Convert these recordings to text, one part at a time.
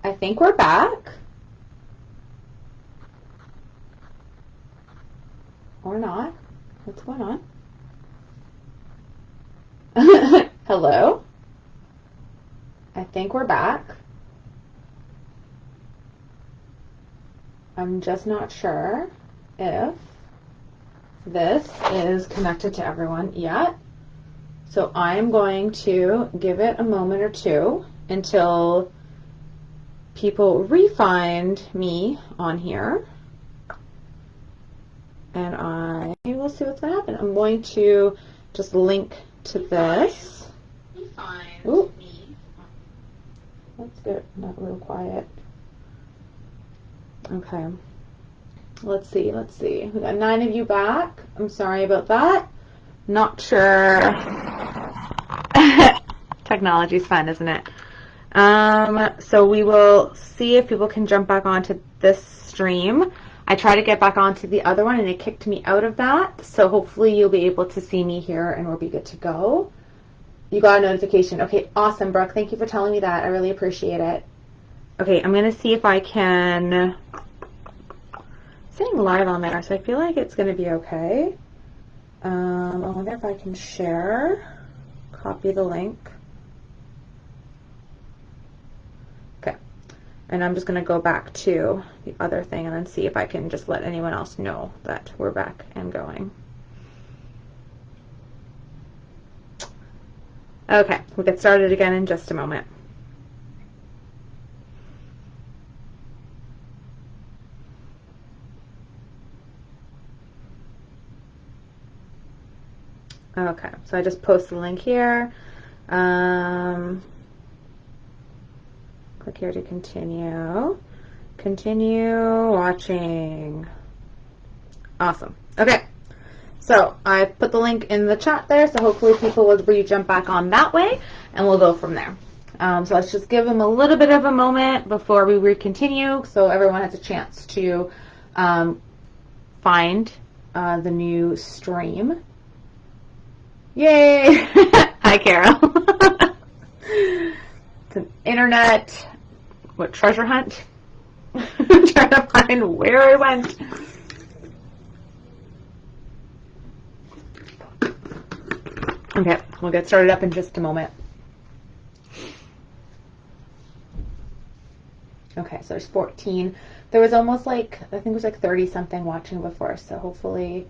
I think we're back. Or not. What's going on? Hello? I think we're back. I'm just not sure if this is connected to everyone yet. So I'm going to give it a moment or two until people re-find me on here. And I will see what's going to happen. I'm going to just link to this. Ooh. Let's get that real quiet. Okay. Let's see. We got 9 of you back. I'm sorry about that. Not sure. Technology's fun, isn't it? So we will see if people can jump back onto this stream. I tried to get back onto the other one and it kicked me out of that. So hopefully you'll be able to see me here and we'll be good to go. You got a notification. Okay, awesome, Brooke. Thank you for telling me that. I really appreciate it. Okay, I'm going to see if I can... It's saying live on there, so I feel like it's going to be okay. I wonder if I can share. Copy the link. And I'm just going to go back to the other thing and then see if I can just let anyone else know that we're back and going. Okay, we'll get started again in just a moment. Okay, so I just post the link here. Click here to continue. Continue watching. Awesome. Okay. So I put the link in the chat there, so hopefully people will jump back on that way, and we'll go from there. So let's just give them a little bit of a moment before we continue, so everyone has a chance to find the new stream. Yay! Hi, Carol. It's an internet... What, treasure hunt? Trying to find where I went. Okay, we'll get started up in just a moment. Okay, so there's 14. There was almost like, I think it was like 30 something watching before, so hopefully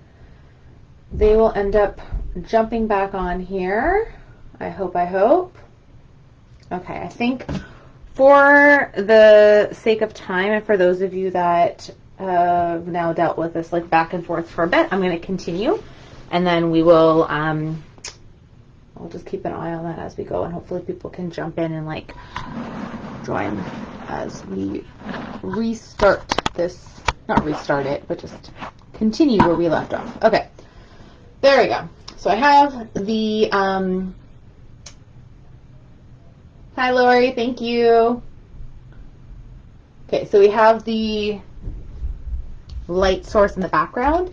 they will end up jumping back on here. I hope. Okay, I think for the sake of time and for those of you that have now dealt with this like back and forth for a bit, I'm going to continue, and then we will we'll just keep an eye on that as we go, and hopefully people can jump in and like join as we restart this, not restart it, but just continue where we left off. Okay, there we go. So I have the hi, Lori. Thank you. Okay, so we have the light source in the background.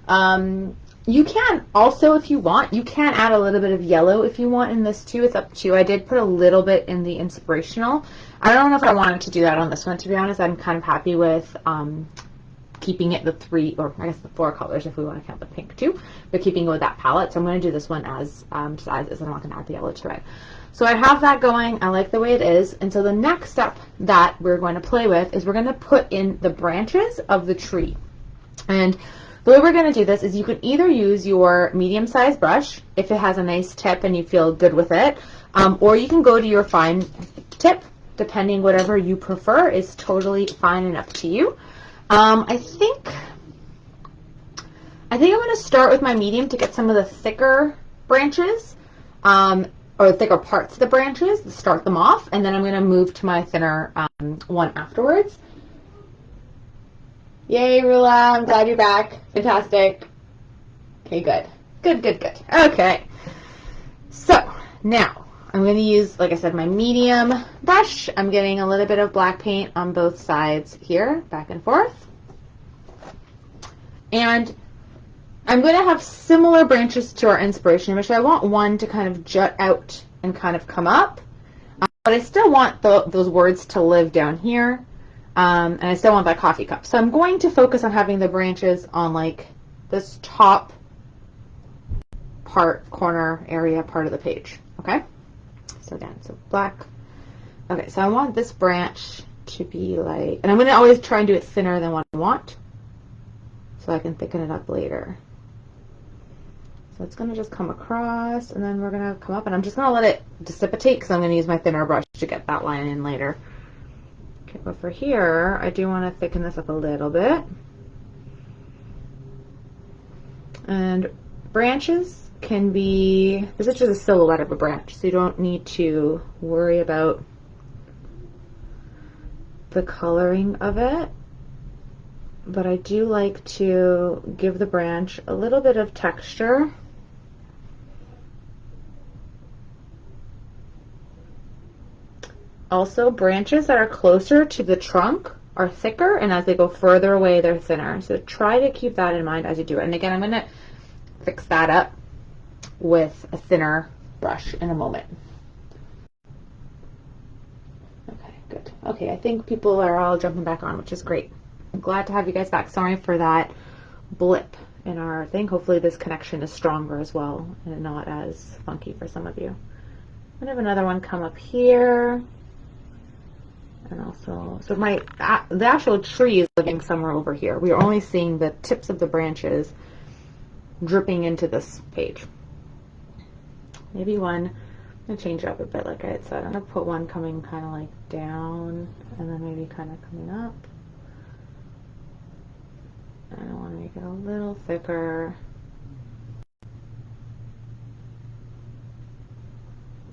You can also, if you want, you can add a little bit of yellow if you want in this too. It's up to you. I did put a little bit in the inspirational. I don't know if I wanted to do that on this one, to be honest. I'm kind of happy with keeping it the 3, or I guess the 4 colors if we want to count the pink too, but keeping it with that palette. So I'm going to do this one as just as is. I'm not going to add the yellow to it. So I have that going. I like the way it is. And so the next step that we're going to play with is we're going to put in the branches of the tree. And the way we're going to do this is you can either use your medium-sized brush if it has a nice tip and you feel good with it, or you can go to your fine tip, depending whatever you prefer is totally fine and up to you. I think I'm going to start with my medium to get some of the thicker branches, or thicker parts of the branches, to start them off, and then I'm going to move to my thinner one afterwards. Yay, Rula, I'm glad you're back. Fantastic. Okay, good. Good. Okay. So, now, I'm going to use, like I said, my medium brush. I'm getting a little bit of black paint on both sides here, back and forth. And I'm going to have similar branches to our inspiration image. So I want one to kind of jut out and kind of come up. but I still want those words to live down here, and I still want that coffee cup. So I'm going to focus on having the branches on like this top part, corner area part of the page. Okay, so again, so black. Okay, so I want this branch to be like, and I'm going to always try and do it thinner than what I want, so I can thicken it up later. So it's going to just come across, and then we're going to come up, and I'm just going to let it dissipate because I'm going to use my thinner brush to get that line in later. Okay, but for here, I do want to thicken this up a little bit. And branches can be, this is just a silhouette of a branch, so you don't need to worry about the coloring of it. But I do like to give the branch a little bit of texture. Also, branches that are closer to the trunk are thicker, and as they go further away, they're thinner. So try to keep that in mind as you do it. And again, I'm going to fix that up with a thinner brush in a moment. Okay, good. Okay, I think people are all jumping back on, which is great. I'm glad to have you guys back. Sorry for that blip in our thing. Hopefully this connection is stronger as well and not as funky for some of you. I have another one come up here. And also, so the actual tree is living somewhere over here. We are only seeing the tips of the branches dripping into this page. Maybe one, I'm going to change it up a bit like I had said. I'm going to put one coming kind of like down and then maybe kind of coming up. And I want to make it a little thicker.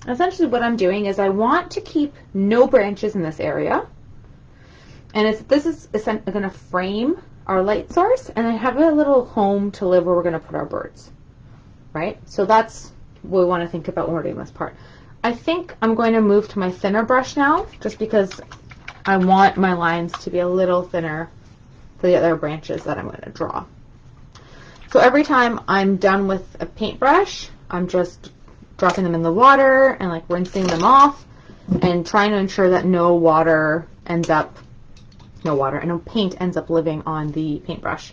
Essentially what I'm doing is I want to keep no branches in this area, and this is going to frame our light source, and I have a little home to live where we're going to put our birds, right? So that's what we want to think about when we're doing this part. I think I'm going to move to my thinner brush now, just because I want my lines to be a little thinner for the other branches that I'm going to draw. So every time I'm done with a paintbrush, I'm just dropping them in the water and like rinsing them off and trying to ensure that no paint ends up living on the paintbrush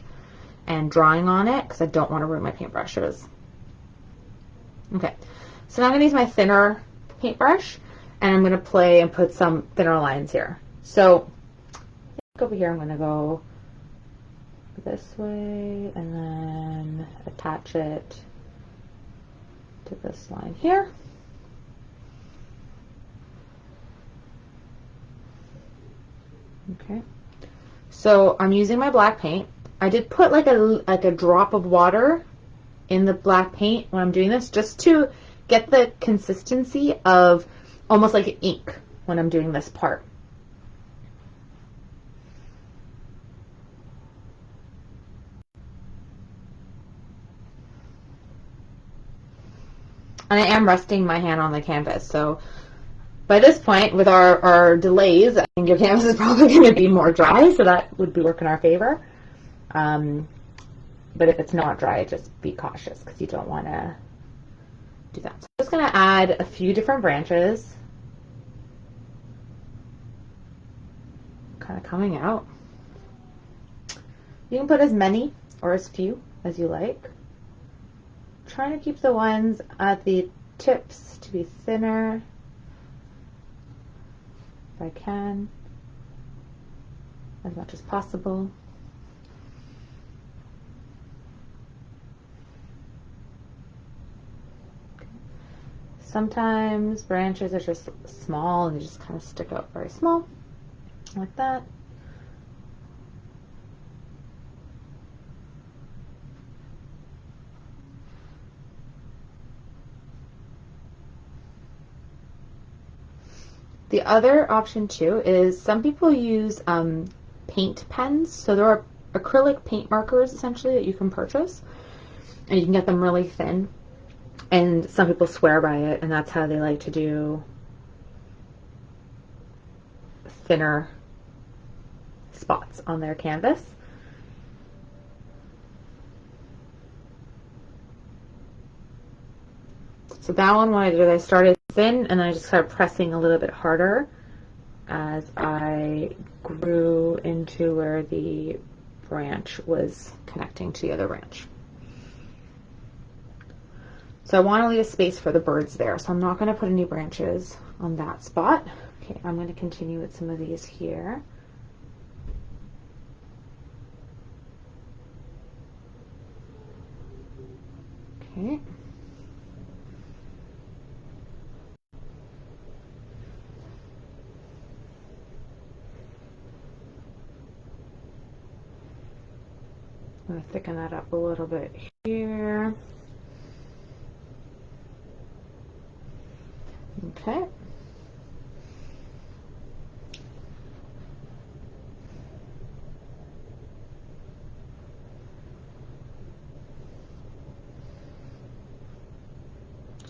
and drawing on it because I don't want to ruin my paintbrushes. Okay, so now I'm going to use my thinner paintbrush and I'm going to play and put some thinner lines here. So over here I'm going to go this way and then attach it to this line here. Okay, so I'm using my black paint. I did put like a drop of water in the black paint when I'm doing this, just to get the consistency of almost like ink when I'm doing this part. And I am resting my hand on the canvas, so by this point, with our delays, I think your canvas is probably going to be more dry, so that would be work in our favor. But if it's not dry, just be cautious because you don't want to do that. So I'm just going to add a few different branches, kind of coming out. You can put as many or as few as you like. Trying to keep the ones at the tips to be thinner if I can, as much as possible. Okay. Sometimes branches are just small and they just kind of stick out very small, like that. The other option too is some people use paint pens. So there are acrylic paint markers essentially that you can purchase, and you can get them really thin. And some people swear by it, and that's how they like to do thinner spots on their canvas. So that one, what I did, I started in, and then I just started pressing a little bit harder as I grew into where the branch was connecting to the other branch. So I want to leave a space for the birds there, so I'm not going to put any branches on that spot. Okay, I'm going to continue with some of these here. Okay. I'm going to thicken that up a little bit here. Okay.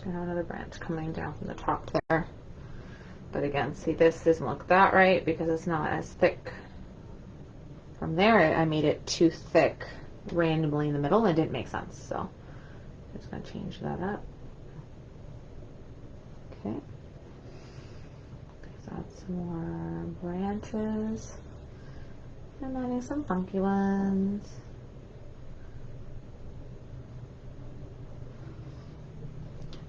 I have another branch coming down from the top there. But again, see, this doesn't look that right because it's not as thick. From there, I made it too thick randomly in the middle and it didn't make sense. So I'm just going to change that up. Okay. Let's add some more branches. I'm adding some funky ones.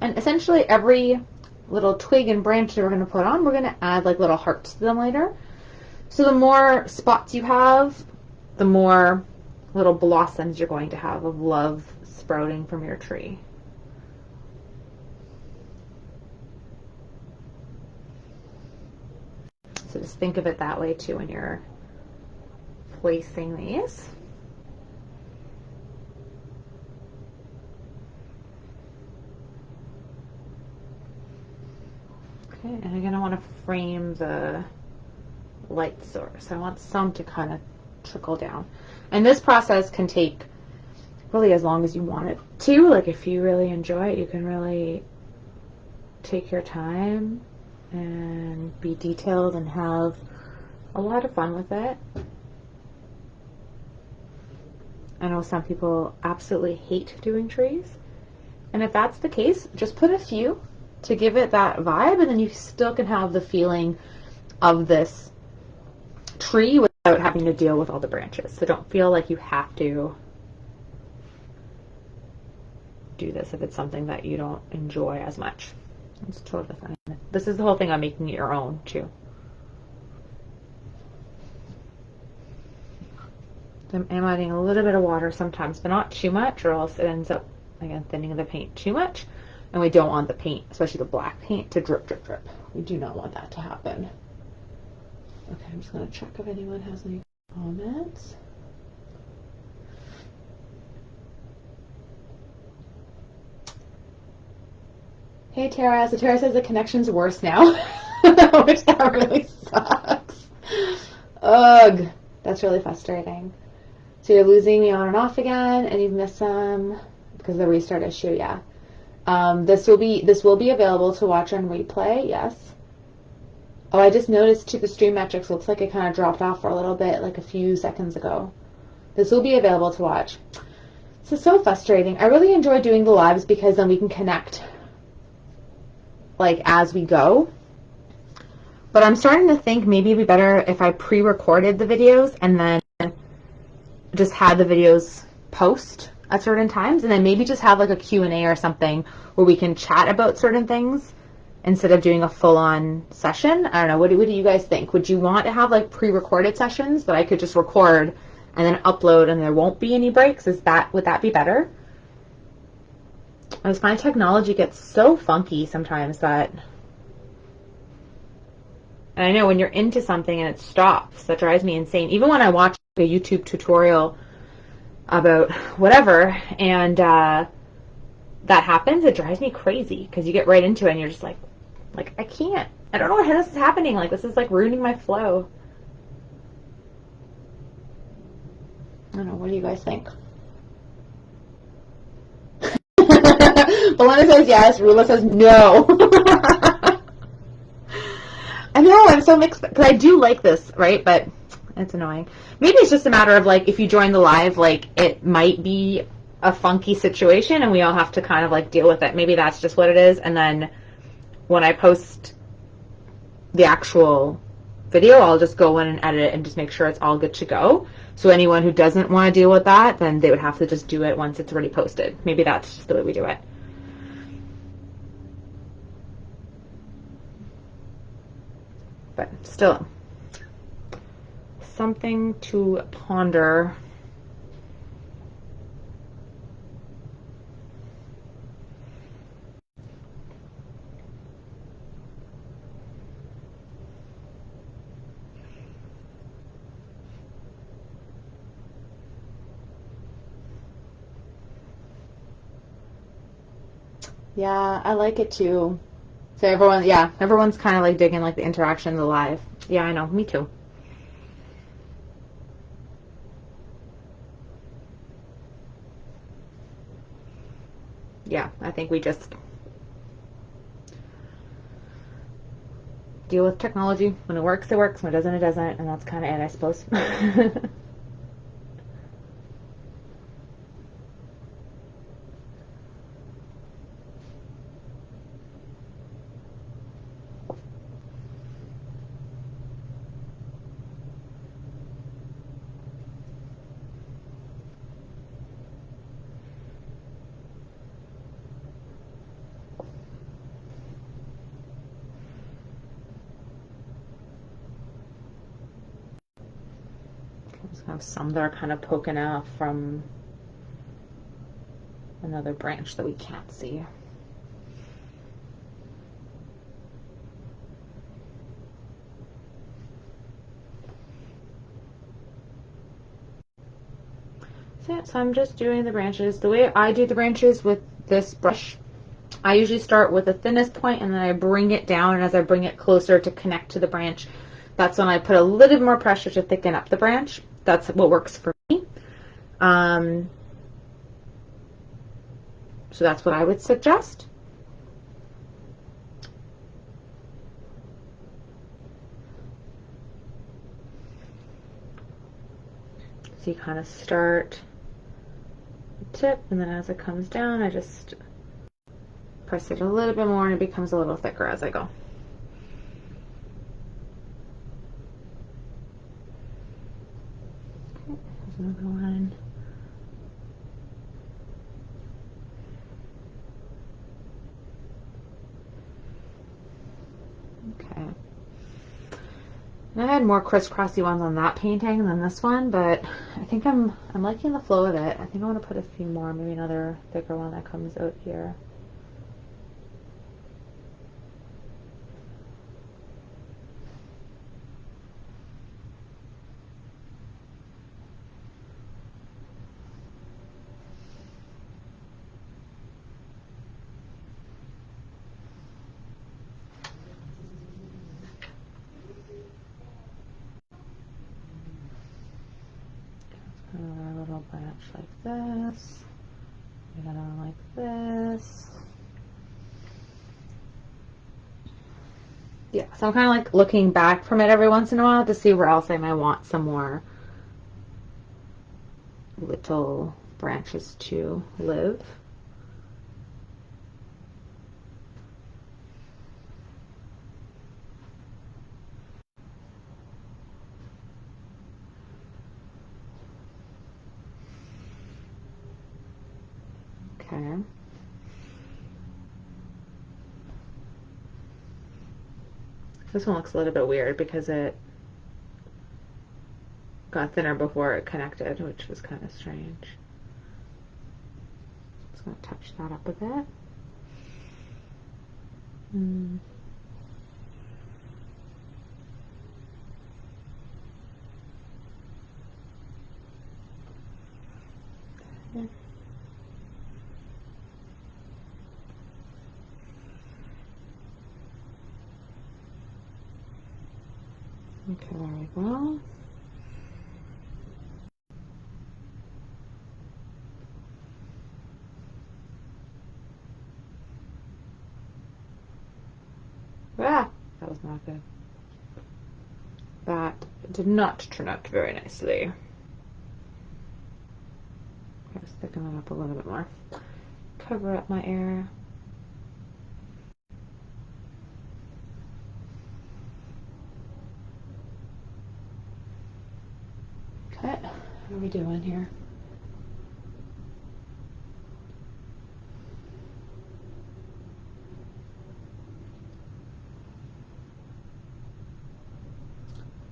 And essentially every little twig and branch that we're going to put on, we're going to add like little hearts to them later. So the more spots you have, the more little blossoms you're going to have of love sprouting from your tree. So just think of it that way too when you're placing these. Okay, and again, I want to frame the light source. I want some to kind of trickle down. And this process can take really as long as you want it to. Like if you really enjoy it, you can really take your time and be detailed and have a lot of fun with it. I know some people absolutely hate doing trees. And if that's the case, just put a few to give it that vibe, and then you still can have the feeling of this tree without having to deal with all the branches. So don't feel like you have to do this if it's something that you don't enjoy as much. It's totally fine. This is the whole thing on making it your own too. I'm adding a little bit of water sometimes, but not too much, or else it ends up, again, thinning the paint too much. And we don't want the paint, especially the black paint, to drip, drip, drip. We do not want that to happen. Okay, I'm just going to check if anyone has any comments. Hey, Tara. So Tara says the connection's worse now, which that really sucks. Ugh, that's really frustrating. So you're losing me on and off again, and you've missed some because of the restart issue. Yeah. This will be available to watch on replay. Yes. Oh, I just noticed too the stream metrics looks like it kind of dropped off for a little bit, like a few seconds ago. This will be available to watch. This is so frustrating. I really enjoy doing the lives because then we can connect like as we go. But I'm starting to think maybe it'd be better if I pre-recorded the videos and then just had the videos post at certain times, and then maybe just have like a Q&A or something where we can chat about certain things instead of doing a full-on session. I don't know. What do you guys think? Would you want to have like pre-recorded sessions that I could just record and then upload and there won't be any breaks? Would that be better? I just find technology gets so funky sometimes that, and I know when you're into something and it stops, that drives me insane. Even when I watch a YouTube tutorial about whatever and that happens, it drives me crazy because you get right into it and you're just like I can't. I don't know how this is happening. Like this is like ruining my flow. I don't know. What do you guys think? Belinda says yes. Rula says no. I know. I'm so mixed because I do like this, right? But it's annoying. Maybe it's just a matter of like if you join the live, like it might be a funky situation and we all have to kind of like deal with it. Maybe that's just what it is. And then when I post the actual video, I'll just go in and edit it and just make sure it's all good to go. So anyone who doesn't want to deal with that, then they would have to just do it once it's already posted. Maybe that's just the way we do it. But still, something to ponder. Yeah, I like it too. So everyone's kind of like digging like the interaction, the live. Yeah, I know, me too. Yeah, I think we just deal with technology. When it works, when it doesn't, it doesn't, and that's kind of it, I suppose. Just have some that are kind of poking out from another branch that we can't see. So, yeah, so I'm just doing the branches. The way I do the branches with this brush, I usually start with the thinnest point and then I bring it down, and as I bring it closer to connect to the branch, that's when I put a little bit more pressure to thicken up the branch. That's what works for me. So that's what I would suggest. So you kind of start the tip, and then as it comes down, I just press it a little bit more and it becomes a little thicker as I go. Okay, there's another one. Okay. And I had more crisscrossy ones on that painting than this one, but I think I'm liking the flow of it. I think I want to put a few more, maybe another thicker one that comes out here. Another little branch like this. Another one like this. Yeah, so I'm kind of like looking back from it every once in a while to see where else I might want some more little branches to live. Okay. This one looks a little bit weird because it got thinner before it connected, which was kind of strange. Just going to touch that up a bit. Yeah. Okay, there we go. Ah, that was not good. That did not turn out very nicely. Let's thicken that up a little bit more. Cover up my area. What are we doing here?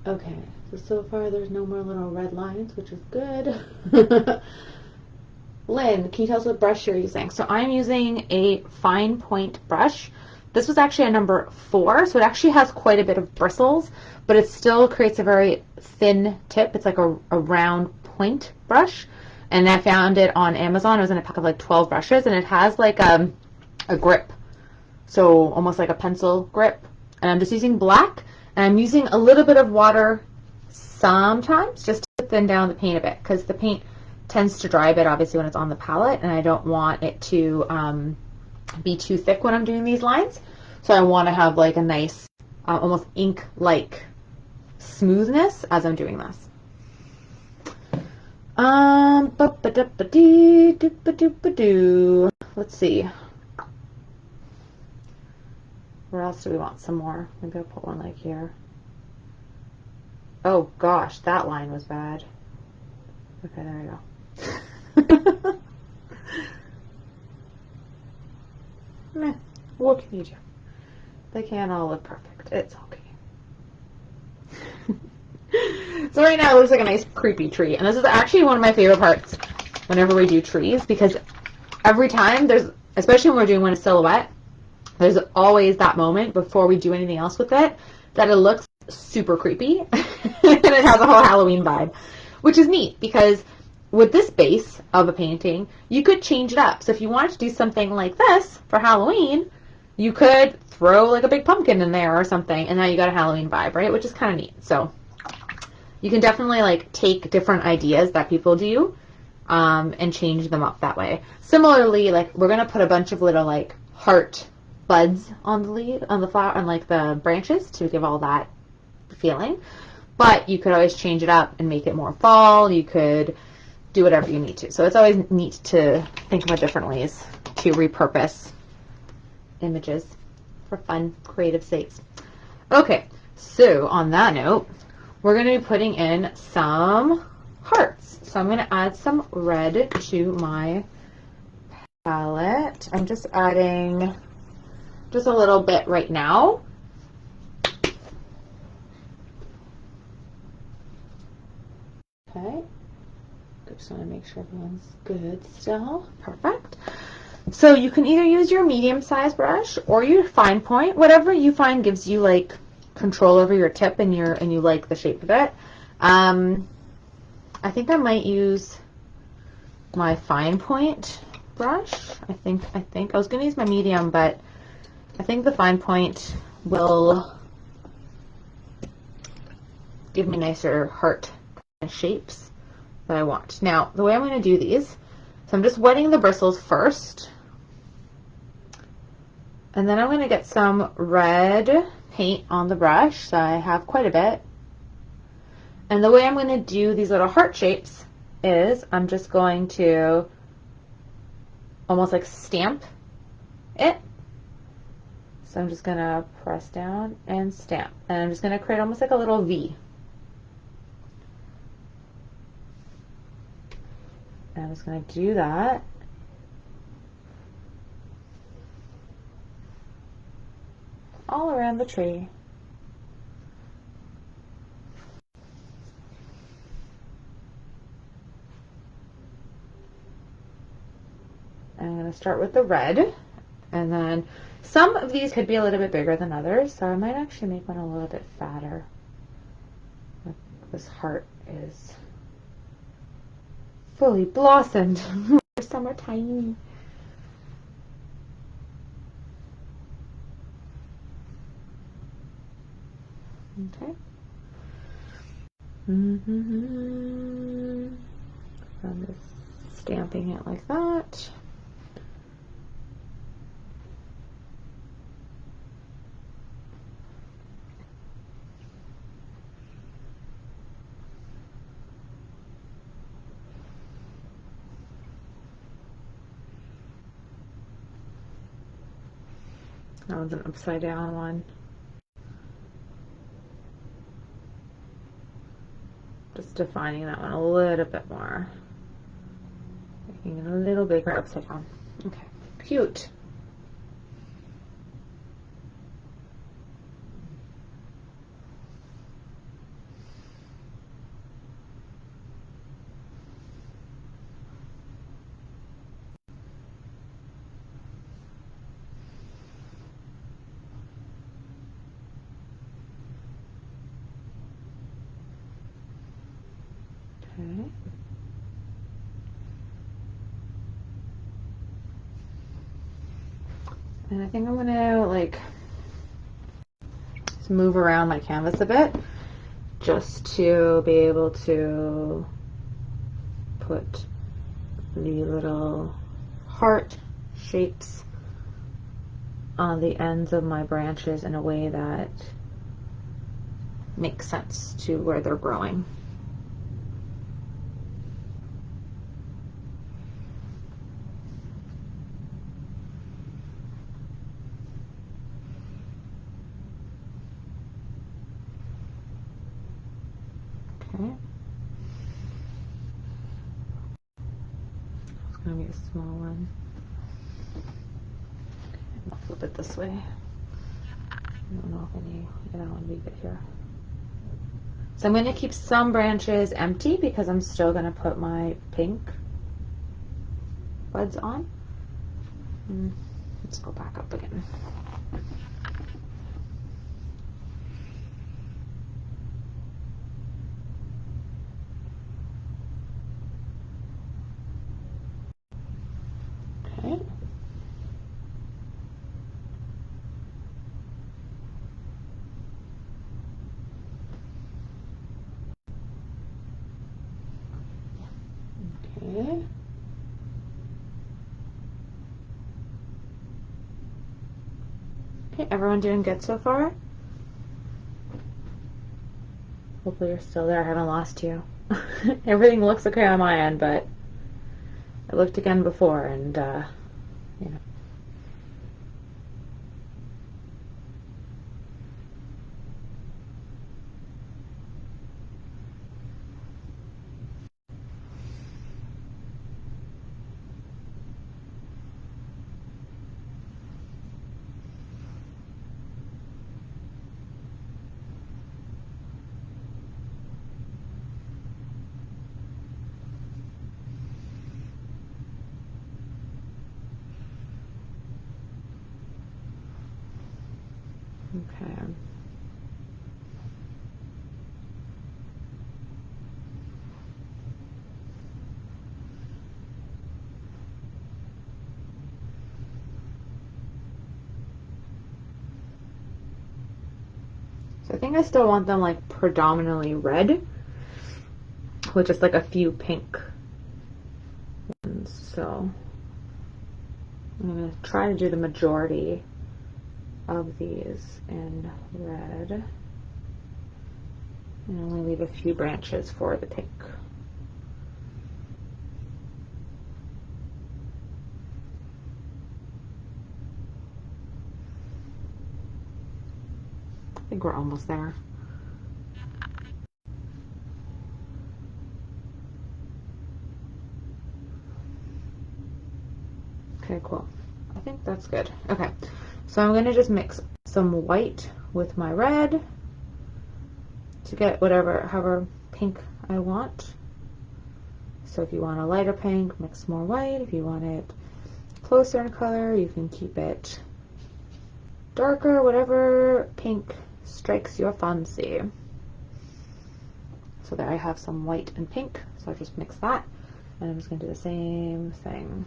Okay, so far there's no more little red lines, which is good. Lynn, can you tell us what brush you're using? So I'm using a fine point brush. This was actually a number 4, so it actually has quite a bit of bristles, but it still creates a very thin tip. It's like a round point brush, and I found it on Amazon. It was in a pack of like 12 brushes, and it has like a grip, so almost like a pencil grip. And I'm just using black, and I'm using a little bit of water sometimes just to thin down the paint a bit, because the paint tends to dry a bit obviously when it's on the palette, and I don't want it to be too thick when I'm doing these lines. So I want to have like a nice almost ink-like smoothness as I'm doing this. Let's see. Where else do we want some more? Maybe I'll put one like here. Oh gosh, that line was bad. Okay, there we go. Meh, what can you do? They can't all look perfect. It's okay. So right now it looks like a nice creepy tree, and this is actually one of my favorite parts whenever we do trees, because every time especially when we're doing one a silhouette, there's always that moment before we do anything else with it that it looks super creepy and it has a whole Halloween vibe, which is neat because with this base of a painting, you could change it up. So if you wanted to do something like this for Halloween, you could throw like a big pumpkin in there or something, and now you got a Halloween vibe, right? Which is kind of neat. So you can definitely like take different ideas that people do and change them up that way. Similarly, like we're gonna put a bunch of little like heart buds on the leaf, on the flower, on like the branches to give all that feeling. But you could always change it up and make it more fall. You could do whatever you need to. So it's always neat to think about different ways to repurpose images for fun, creative sakes. Okay, so on that note, we're going to be putting in some hearts. So I'm going to add some red to my palette. I'm just adding just a little bit right now. Okay. Just want to make sure everyone's good still. Perfect. So you can either use your medium-sized brush or your fine point, whatever you find gives you like control over your tip and you like the shape of it. I think I might use my fine point brush. I think I was going to use my medium, but I think the fine point will give me nicer heart shapes that I want. Now, the way I'm going to do these, so I'm just wetting the bristles first, and then I'm going to get some red paint on the brush, so I have quite a bit. And the way I'm going to do these little heart shapes is I'm just going to almost like stamp it. So I'm just going to press down and stamp, and I'm just going to create almost like a little V. And I'm just going to do that. All around the tree. I'm going to start with the red, and then some of these could be a little bit bigger than others, so I might actually make one a little bit fatter. Like this heart is fully blossomed. Some are tiny. Okay. I'm just stamping it like that. That one's an upside down one. Just defining that one a little bit more. Making it a little bigger upside down. Okay, cute. Okay. And I think I'm gonna like just move around my canvas a bit just to be able to put the little heart shapes on the ends of my branches in a way that makes sense to where they're growing. Okay. It's gonna be a small one. I'll flip it this way. I don't know if any, yeah, I'll leave it here. So I'm going to keep some branches empty because I'm still going to put my pink buds on. Let's go back up again. Okay. Okay. Okay, everyone doing good so far? Hopefully you're still there. I haven't lost you. Everything looks okay on my end, but I looked again before and, you know. Okay. So I think I still want them like predominantly red with just like a few pink ones. So I'm going to try to do the majority of these in red and only leave a few branches for the pink. I think we're almost there. Okay, cool. I think that's good. Okay, so I'm going to just mix some white with my red to get however pink I want. So if you want a lighter pink, mix more white. If you want it closer in color, you can keep it darker, whatever pink strikes your fancy. So there I have some white and pink, so I just mix that, and I'm just going to do the same thing.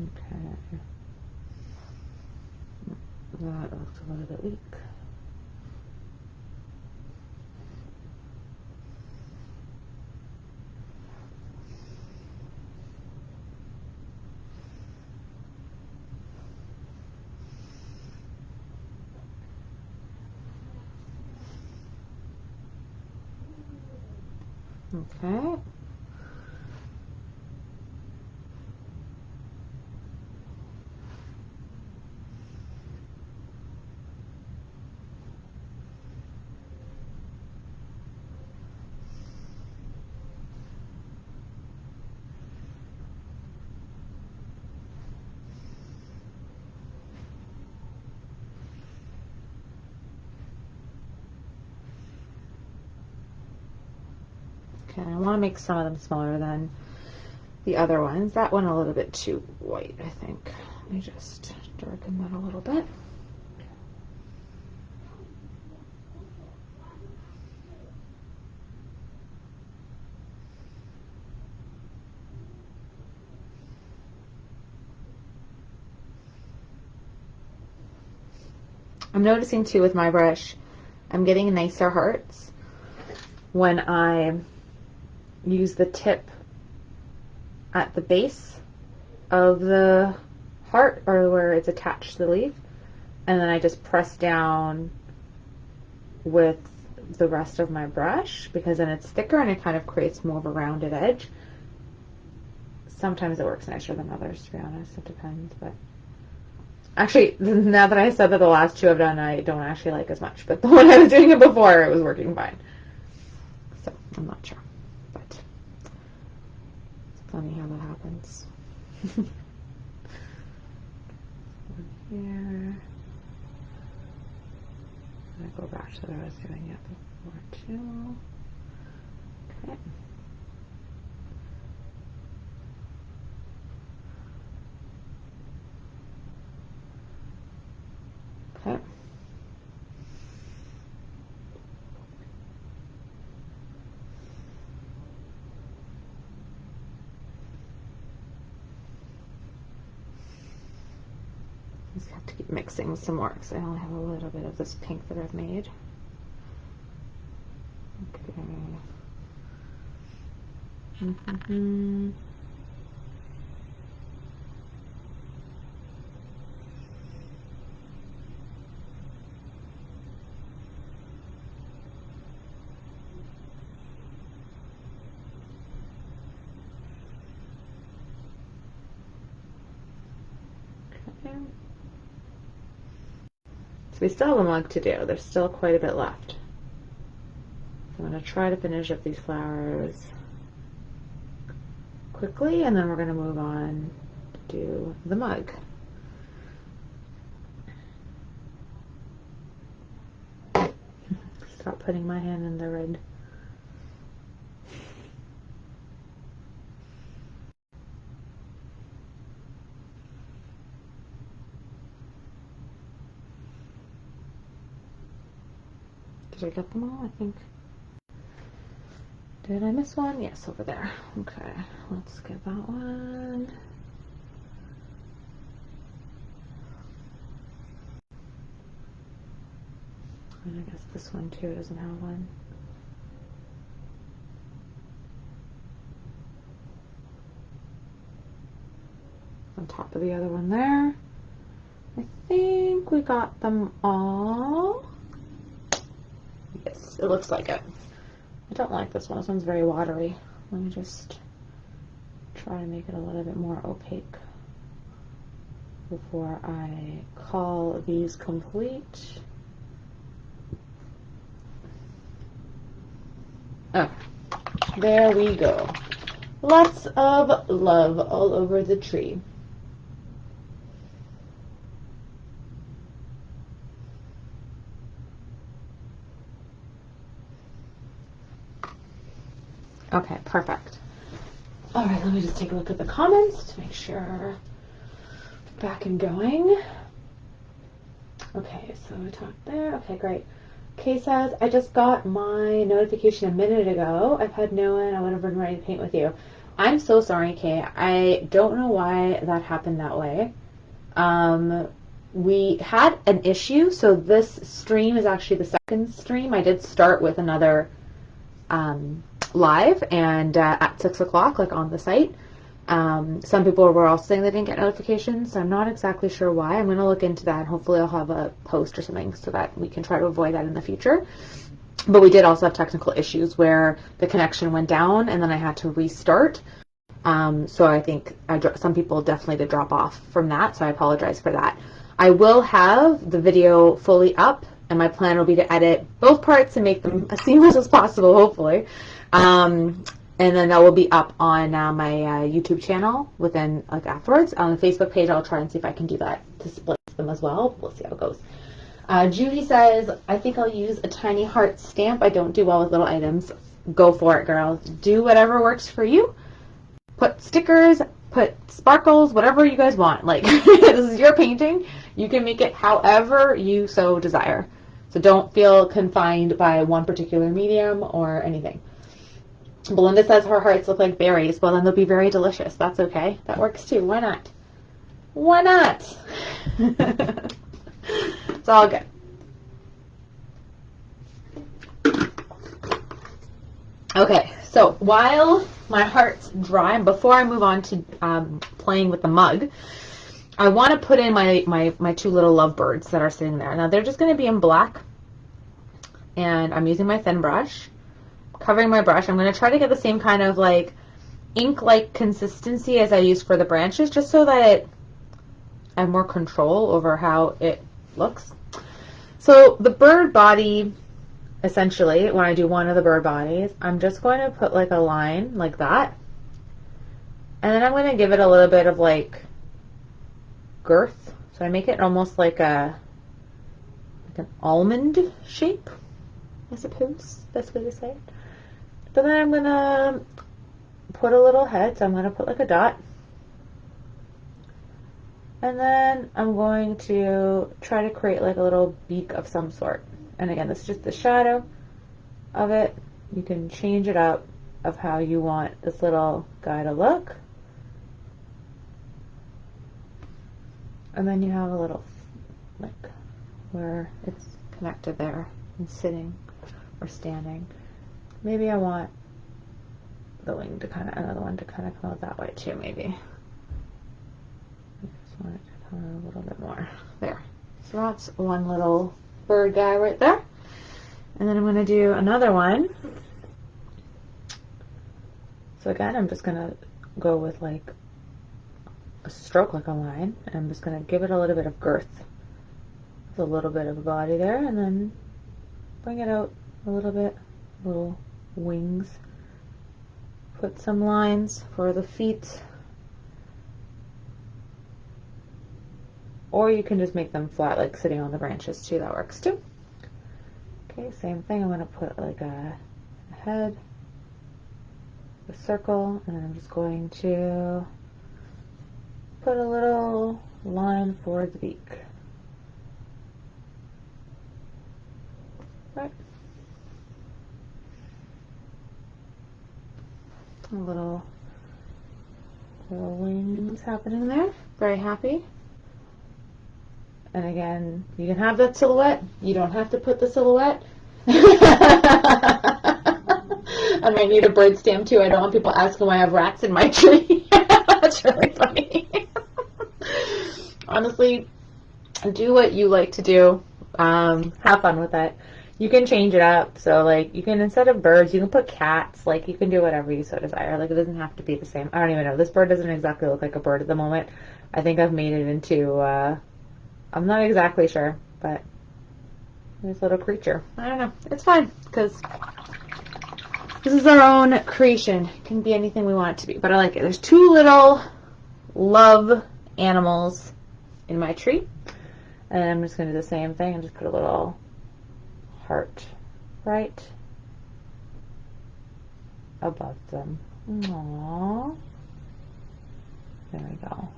Okay. That looks a little bit weak. Okay. Okay, I want to make some of them smaller than the other ones. That one a little bit too white, I think. Let me just darken that a little bit. I'm noticing too with my brush, I'm getting nicer hearts when I use the tip at the base of the heart, or where it's attached to the leaf, and then I just press down with the rest of my brush, because then it's thicker and it kind of creates more of a rounded edge. Sometimes it works nicer than others, to be honest. It depends, but actually, now that I said that the last two I've done, I don't actually like as much, but the one I was doing it before, it was working fine. So, I'm not sure, but it's funny how that happens. Here. I'm going to go back to what I was doing it before, too. Okay. Okay. Just have to keep mixing some more because I only have a little bit of this pink that I've made. Okay. Okay. So we still have a mug to do. There's still quite a bit left. I'm going to try to finish up these flowers quickly, and then we're going to move on to do the mug. Stop putting my hand in the red. Did I get them all? I think. Did I miss one? Yes, over there. Okay, let's get that one. And I guess this one too doesn't have one. On top of the other one there. I think we got them all. Yes, it looks like it. I don't like this one. This one's very watery. Let me just try to make it a little bit more opaque before I call these complete. Oh, there we go. Lots of love all over the tree. Okay, perfect. All right, let me just take a look at the comments to make sure we're back and going. Okay, so we talked there. Okay, great. Kay says, I just got my notification a minute ago. I've had no one. I would have been ready to paint with you. I'm so sorry, Kay. I don't know why that happened that way. We had an issue. So this stream is actually the second stream. I did start with another live and at 6 o'clock, like on the site. Some people were also saying they didn't get notifications, so I'm not exactly sure why. I'm going to look into that, and hopefully I'll have a post or something so that we can try to avoid that in the future. But we did also have technical issues where the connection went down and then I had to restart. So I think some people definitely did drop off from that, so I apologize for that. I will have the video fully up, and my plan will be to edit both parts and make them as seamless as possible, hopefully. And then that will be up on my YouTube channel within, like, afterwards. On the Facebook page, I'll try and see if I can do that to split them as well. We'll see how it goes. Judy says, I think I'll use a tiny heart stamp. I don't do well with little items. Go for it, girl. Do whatever works for you. Put stickers, put sparkles, whatever you guys want. Like, this is your painting. You can make it however you so desire. So don't feel confined by one particular medium or anything. Belinda says her hearts look like berries. Well, then they'll be very delicious. That's okay. That works too. Why not? Why not? It's all good. Okay, so while my heart's dry, and before I move on to playing with the mug, I want to put in my two little lovebirds that are sitting there. Now, they're just going to be in black, and I'm using my thin brush, covering my brush. I'm going to try to get the same kind of, like, ink-like consistency as I used for the branches, just so that I have more control over how it looks. So the bird body, essentially, when I do one of the bird bodies, I'm just going to put like a line like that. And then I'm going to give it a little bit of like girth. So I make it almost like an almond shape, I suppose, best way to say it. But then I'm going to put a little head, so I'm going to put like a dot. And then I'm going to try to create like a little beak of some sort. And again, this is just the shadow of it. You can change it up of how you want this little guy to look. And then you have a little, like, where it's connected there and sitting or standing. Maybe I want the wing to kind of, another one to kind of come out that way too, maybe. I just want it to come out a little bit more. There. So that's one little bird guy right there. And then I'm going to do another one. So again, I'm just going to go with like a stroke, like a line, and I'm just going to give it a little bit of girth. There's a little bit of a body there, and then bring it out a little bit, little wings. Put some lines for the feet. Or you can just make them flat, like sitting on the branches too. That works too. Okay, same thing. I'm going to put like a head, a circle, and I'm just going to put a little line for the beak. Right. A little wings happening there. Very happy. And again, you can have that silhouette. You don't have to put the silhouette. I might need a bird stamp too. I don't want people asking why I have rats in my tree. That's really funny. Honestly, do what you like to do. Have fun with it. You can change it up. So, like, you can, instead of birds, you can put cats. Like, you can do whatever you so desire. Like, it doesn't have to be the same. I don't even know. This bird doesn't exactly look like a bird at the moment. I think I've made it into, I'm not exactly sure, but this little creature. I don't know. It's fine, because this is our own creation. It can be anything we want it to be, but I like it. There's two little love animals in my tree, and I'm just going to do the same thing and just put a little heart right above them. Aww. There we go.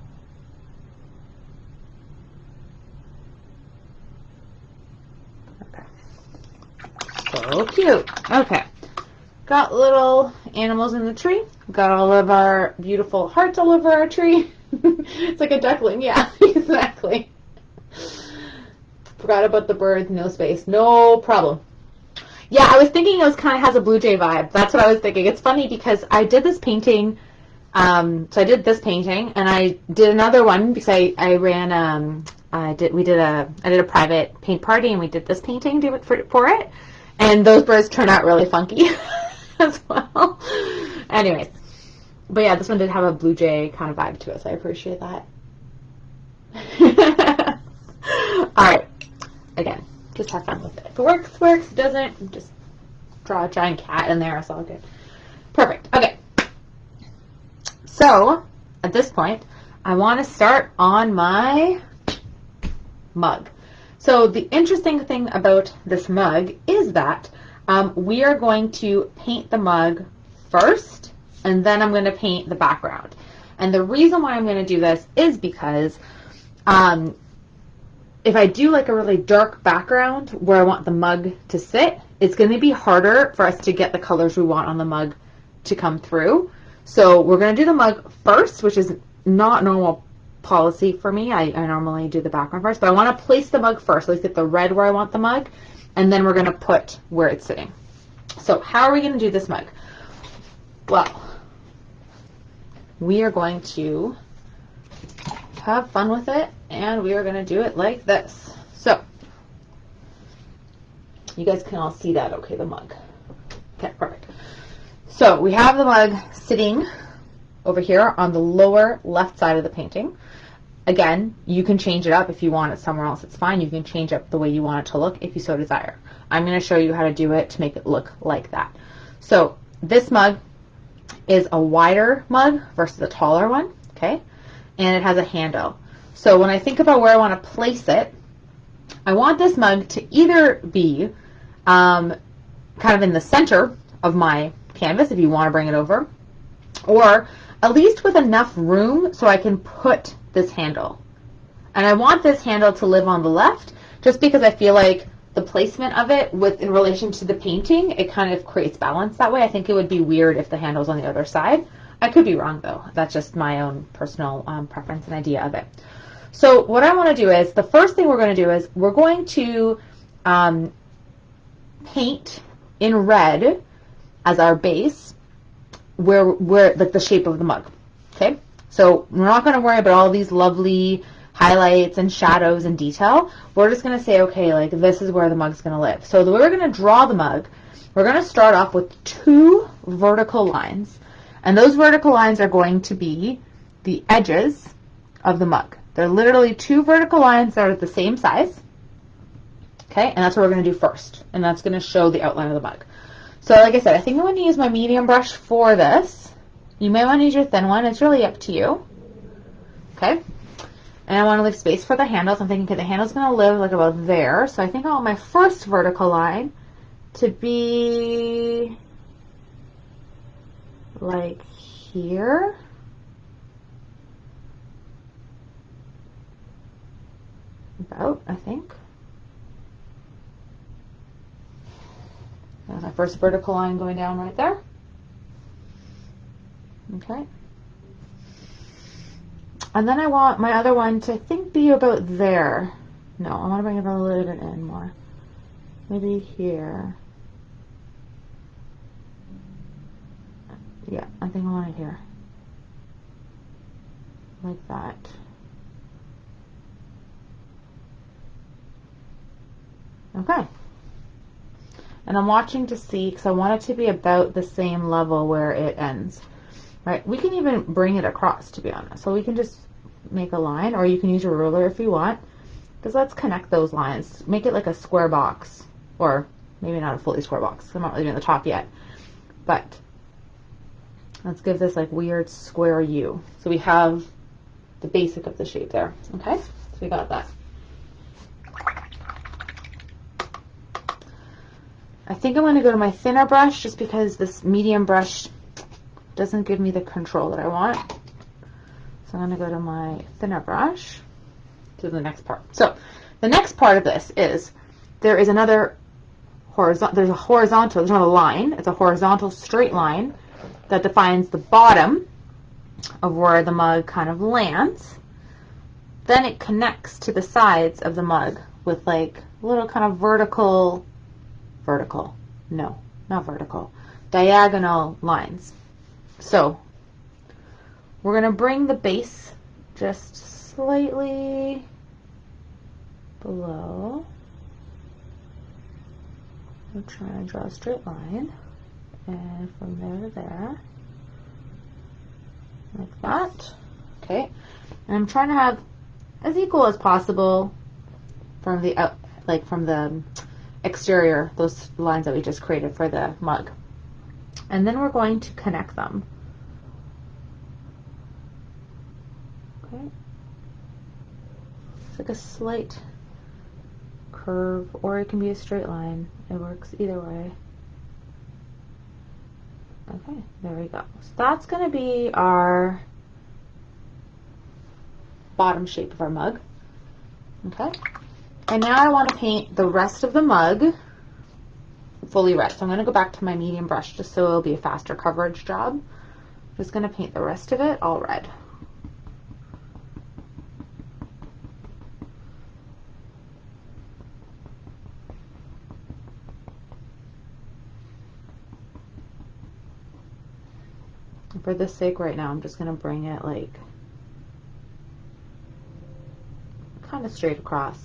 So cute. Okay. Got little animals in the tree. Got all of our beautiful hearts all over our tree. It's like a duckling. Yeah, exactly. Forgot about the birds. No space. No problem. Yeah, I was thinking it was kind of has a Blue Jay vibe. That's what I was thinking. It's funny because I did this painting. So I did this painting, and I did another one because I ran I did a private paint party, and we did this painting for it. And those birds turn out really funky as well. Anyways, but yeah, this one did have a blue jay kind of vibe to it, so I appreciate that. Alright, again, just have fun with it. If it works, works. If it doesn't, just draw a giant cat in there. It's all good. Perfect. Okay. So, at this point, I want to start on my mug. So, the interesting thing about this mug is that we are going to paint the mug first, and then I'm going to paint the background. And the reason why I'm going to do this is because if I do like a really dark background where I want the mug to sit, it's going to be harder for us to get the colors we want on the mug to come through. So we're going to do the mug first, which is not normal policy for me. I normally do the background first, but I want to place the mug first. Let's get the red where I want the mug, and then we're going to put where it's sitting. So how are we going to do this mug? Well, we are going to have fun with it, and we are going to do it like this. So you guys can all see that, okay, the mug. Okay, perfect. So we have the mug sitting over here on the lower left side of the painting. Again, you can change it up if you want it somewhere else. It's fine. You can change up the way you want it to look if you so desire. I'm going to show you how to do it to make it look like that. So this mug is a wider mug versus a taller one, okay? And it has a handle. So when I think about where I want to place it, I want this mug to either be kind of in the center of my canvas, if you want to bring it over, or at least with enough room so I can put this handle. And I want this handle to live on the left, just because I feel like the placement of it in relation to the painting, it kind of creates balance that way. I think it would be weird if the handle's on the other side. I could be wrong though. That's just my own personal preference and idea of it. So what I want to do is, the first thing we're going to do is we're going to paint in red as our base where like the shape of the mug. Okay, so we're not going to worry about all these lovely highlights and shadows and detail. We're just going to say, okay, like this is where the mug's going to live. So the way we're going to draw the mug, we're going to start off with 2 vertical lines, and those vertical lines are going to be the edges of the mug. They're literally 2 vertical lines that are the same size. Okay, and that's what we're going to do first, and that's going to show the outline of the mug. So like I said, I think I'm going to use my medium brush for this. You may want to use your thin one. It's really up to you. Okay, and I want to leave space for the handles. I'm thinking, okay, the handle's going to live like about there. So I think I want my first vertical line to be like here. About, I think. There's my first vertical line going down right there. Okay. And then I want my other one to, I think, be about there. No, I want to bring it a little bit in more. Maybe here. Yeah, I think I want it here. Like that. Okay. And I'm watching to see, because I want it to be about the same level where it ends. Right? We can even bring it across, to be honest. So we can just make a line, or you can use your ruler if you want. Because let's connect those lines. Make it like a square box. Or maybe not a fully square box. I'm not really doing the top yet. But let's give this like weird square U. So we have the basic of the shape there. Okay? So we got that. I think I'm going to go to my thinner brush just because this medium brush doesn't give me the control that I want. So I'm going to go to my thinner brush to the next part. So the next part of this is there is another horizontal, there's not a line, it's a horizontal straight line that defines the bottom of where the mug kind of lands. Then it connects to the sides of the mug with like little kind of diagonal lines. So we're going to bring the base just slightly below, I'm trying to draw a straight line, and from there to there, like that. Okay, and I'm trying to have as equal as possible from the from the exterior, those lines that we just created for the mug. And then we're going to connect them. Okay. It's like a slight curve, or it can be a straight line. It works either way. Okay, there we go. So that's going to be our bottom shape of our mug. Okay. And now I want to paint the rest of the mug fully red. So I'm going to go back to my medium brush just so it'll be a faster coverage job. I'm just going to paint the rest of it all red. For this sake right now, I'm just going to bring it like kind of straight across.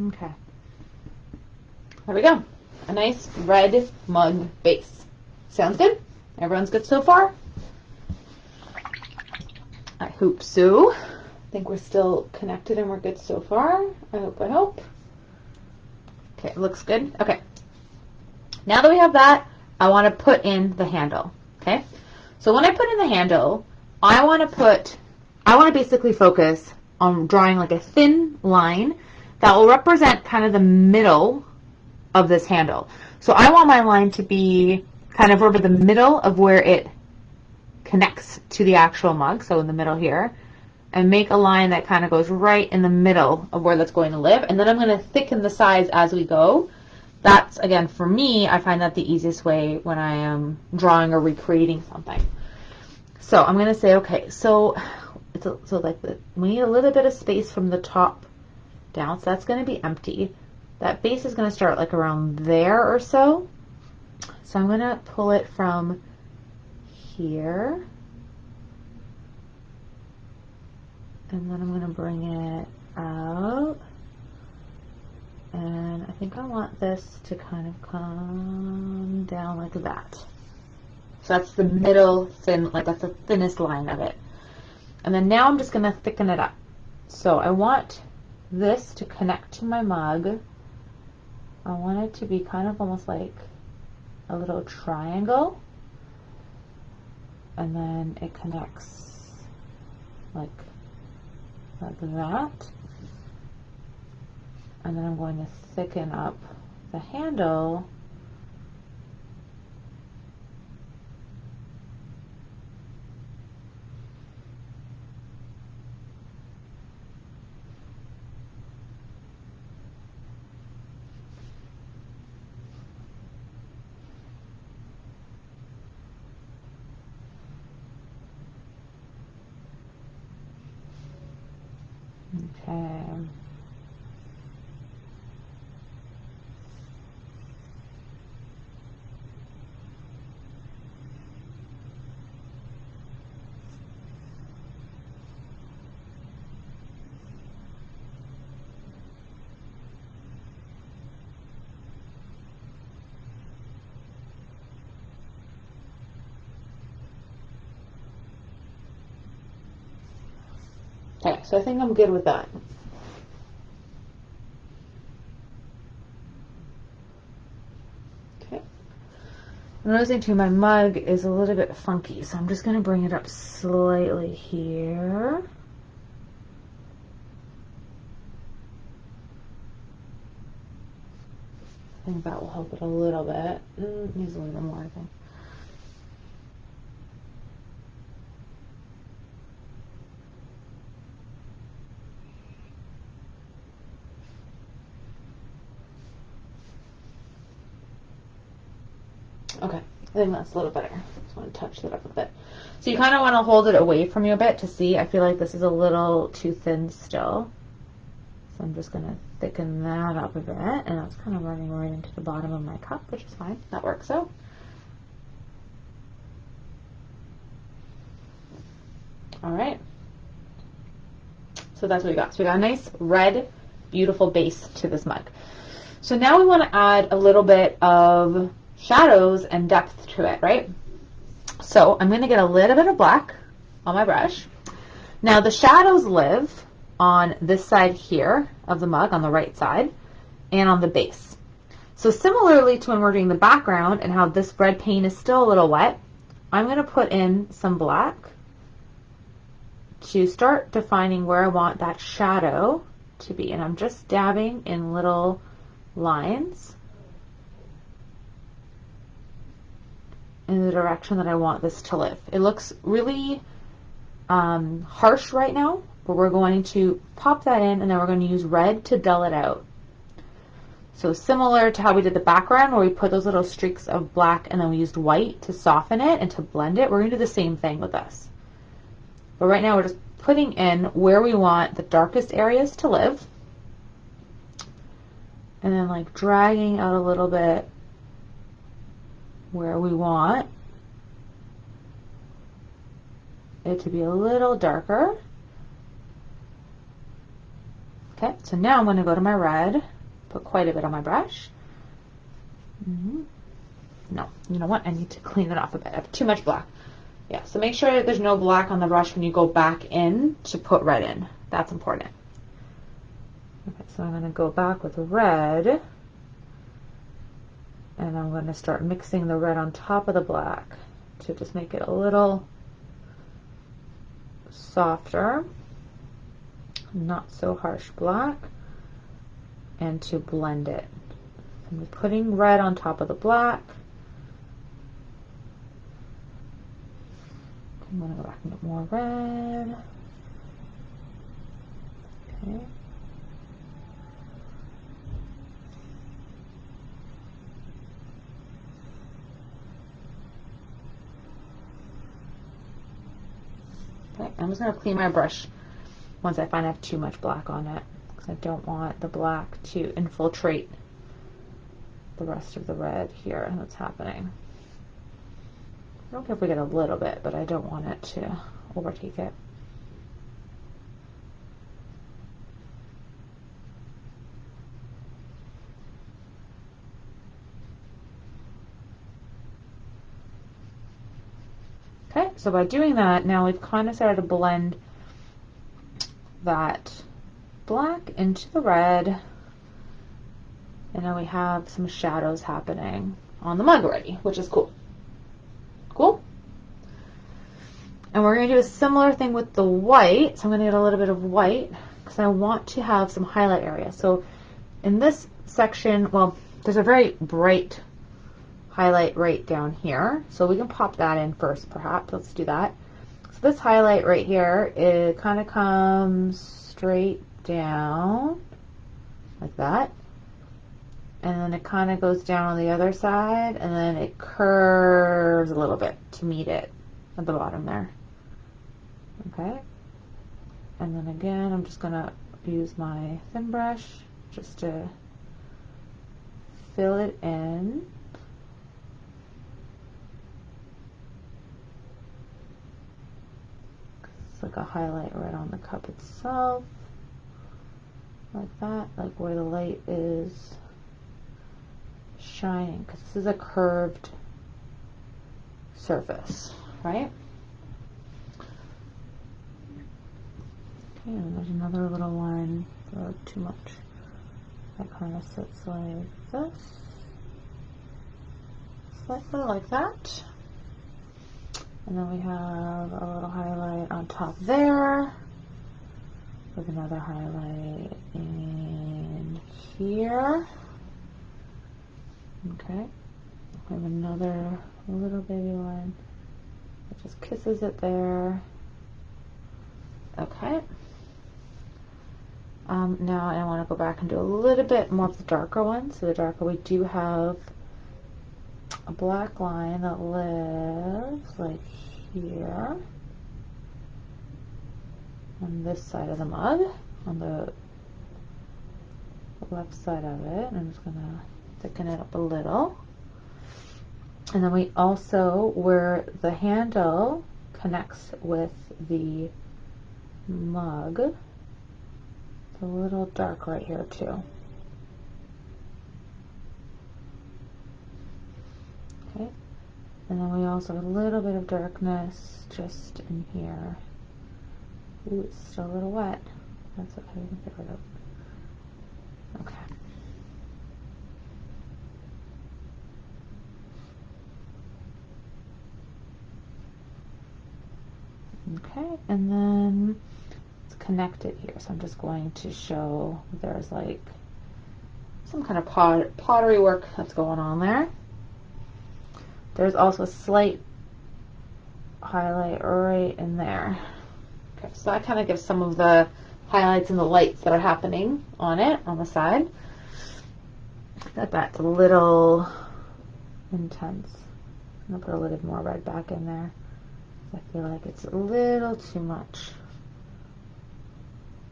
Okay, there we go. A nice red mug base. Sounds good? Everyone's good so far? I hope so. I think we're still connected and we're good so far. I hope. Okay, looks good. Okay. Now that we have that, I want to put in the handle. Okay? So when I put in the handle, I want to basically focus on drawing like a thin line that will represent kind of the middle of this handle. So I want my line to be kind of over the middle of where it connects to the actual mug, so in the middle here, and make a line that kind of goes right in the middle of where that's going to live. And then I'm going to thicken the sides as we go. That's, again, for me, I find that the easiest way when I am drawing or recreating something. So I'm going to say, okay, so we need a little bit of space from the top down, so that's going to be empty. That base is going to start like around there or so. So I'm going to pull it from here, and then I'm going to bring it out, and I think I want this to kind of come down like that. So that's the middle thin, like that's the thinnest line of it. And then now I'm just going to thicken it up. So I want this to connect to my mug. I want it to be kind of almost like a little triangle, and then it connects like that. And then I'm going to thicken up the handle . Okay. Okay, so I think I'm good with that. Okay. I'm noticing too, my mug is a little bit funky, so I'm just going to bring it up slightly here. I think that will help it a little bit. Needs a little more, I think. Okay, I think that's a little better. Just want to want to touch it up a bit. So you kind of want to hold it away from you a bit to see. I feel like this is a little too thin still. So I'm just going to thicken that up a bit, and that's kind of running right into the bottom of my cup, which is fine. That works out. All right. So that's what we got. So we got a nice red, beautiful base to this mug. So now we want to add a little bit of shadows and depth to it, right? So I'm going to get a little bit of black on my brush. Now the shadows live on this side here of the mug, on the right side, and on the base. So similarly to when we're doing the background and how this red paint is still a little wet, I'm going to put in some black to start defining where I want that shadow to be. And I'm just dabbing in little lines in the direction that I want this to live. It looks really harsh right now, but we're going to pop that in, and then we're going to use red to dull it out. So similar to how we did the background where we put those little streaks of black and then we used white to soften it and to blend it, we're going to do the same thing with this. But right now we're just putting in where we want the darkest areas to live, and then like dragging out a little bit where we want it to be a little darker. Okay, so now I'm going to go to my red, put quite a bit on my brush. No, you know what? I need to clean it off a bit. I have too much black. Yeah, so make sure that there's no black on the brush when you go back in to put red in. That's important. Okay, so I'm going to go back with red, and I'm going to start mixing the red on top of the black to just make it a little softer, not so harsh black, and to blend it. I'm putting red on top of the black. I'm going to go back and get more red. Okay. Okay, I'm just going to clean my brush once I find I have too much black on it, because I don't want the black to infiltrate the rest of the red here that's happening. I don't care if we get a little bit, but I don't want it to overtake it. Okay, so by doing that, now we've kind of started to blend that black into the red, and now we have some shadows happening on the mug already, which is cool. Cool? And we're going to do a similar thing with the white. So I'm going to get a little bit of white because I want to have some highlight area. So in this section, well, there's a very bright highlight right down here. So we can pop that in first, perhaps. Let's do that. So this highlight right here, it kind of comes straight down like that. And then it kind of goes down on the other side, and then it curves a little bit to meet it at the bottom there. Okay. And then again, I'm just going to use my thin brush just to fill it in. It's like a highlight right on the cup itself. Like that, like where the light is shining, because this is a curved surface, right? Okay, and there's another little one, too much. That kind of sits like this, slightly like that. And then we have a little highlight on top there, with another highlight in here. Okay, we have another little baby one that just kisses it there. Okay. Now I want to go back and do a little bit more of the darker one. So the darker, we do have a black line that lives like here on this side of the mug, on the left side of it. I'm just gonna thicken it up a little. And then we also, where the handle connects with the mug, it's a little dark right here too. Okay, and then we also have a little bit of darkness just in here. Ooh, it's still a little wet. That's okay, we can get rid of it. Okay. Okay, and then it's connected here. So I'm just going to show there's like some kind of pottery work that's going on there. There's also a slight highlight right in there. Okay, so that kind of gives some of the highlights and the lights that are happening on it, on the side. That's a little intense. I'm gonna put a little bit more red back in there. I feel like it's a little too much.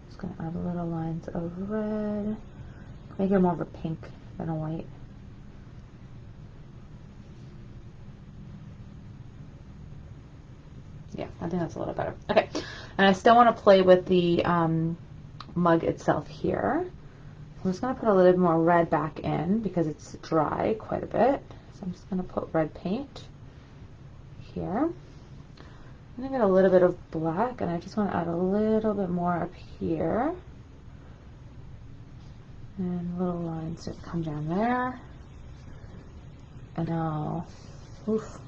Just gonna add little lines of red. Make it more of a pink than a white. Yeah, I think that's a little better. Okay, and I still want to play with the mug itself here. I'm just going to put a little bit more red back in because it's dry quite a bit. So I'm just going to put red paint here. I'm going to get a little bit of black, and I just want to add a little bit more up here. And little lines just come down there. And now, oof,